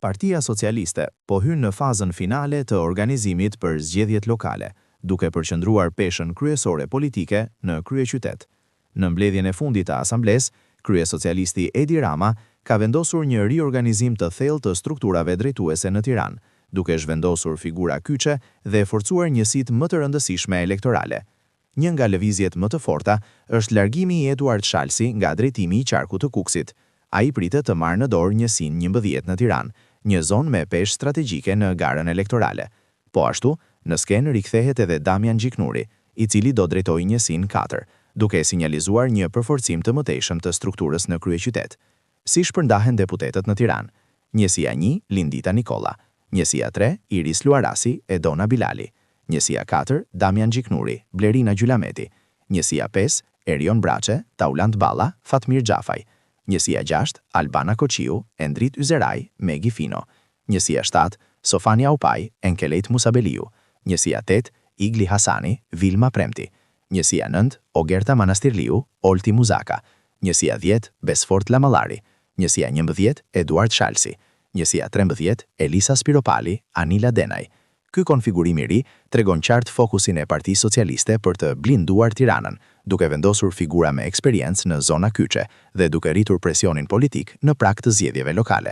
Partia Socialiste po hyn në fazën finale të organizimit për zgjedhjet lokale, duke përqendruar peshën kryesore politike në kryeqytet. Në mbledhjen e fundit të asamblesë, kryesocialisti Edi Rama ka vendosur një riorganizim të thellë të strukturave drejtuese në Tiranë, duke zhvendosur figura kyçe dhe forcuar njësitë më të rëndësishme elektorale. Një nga lëvizjet më të forta është largimi i Eduard Shalsi nga drejtimi i qarkut të Kuksit. Ai pritet të marrë në dorë njësinë 11 në Tiranë, një zonë me peshë strategjike në garën elektorale. Po ashtu, në skenë rikthehet edhe Damian Gjiknuri, i cili do drejtojë njësinë 4, duke sinjalizuar një përforcim të mëtejshëm të strukturës në kryeqytet. Si shpërndahen deputetët në Tiranë? Njësia 1, Lindita Nikolla. Njësia 3, Iris Luarasi e Dona Bilali. Njësia 4, Damian Gjiknuri, Blerina Gjylameti. Njësia 5, Erion Braçe, Taulant Balla, Fatmir Xhafaj. Njësia 6, Albana Koqiu, Endrit Yzeraj, Megi Fino. Njësia 7, Sofania Upaj, Enkelejt Musabeliu. Njësia 8, Igli Hasani, Vilma Premti. Njësia 9, Ogerta Manastirliu, Olti Muzaka. Njësia 10, Besfort Lamallari. Njësia 11, Eduard Shalsi. Njësia 13, Elisa Spiropali, Anila Denaj. Ky konfigurim i ri tregon qartë fokusin e Partisë Socialiste për të blinduar Tiranën, duke vendosur figura me eksperiencë në zona kyçe dhe duke rritur presionin politik në prag të zgjedhjeve lokale.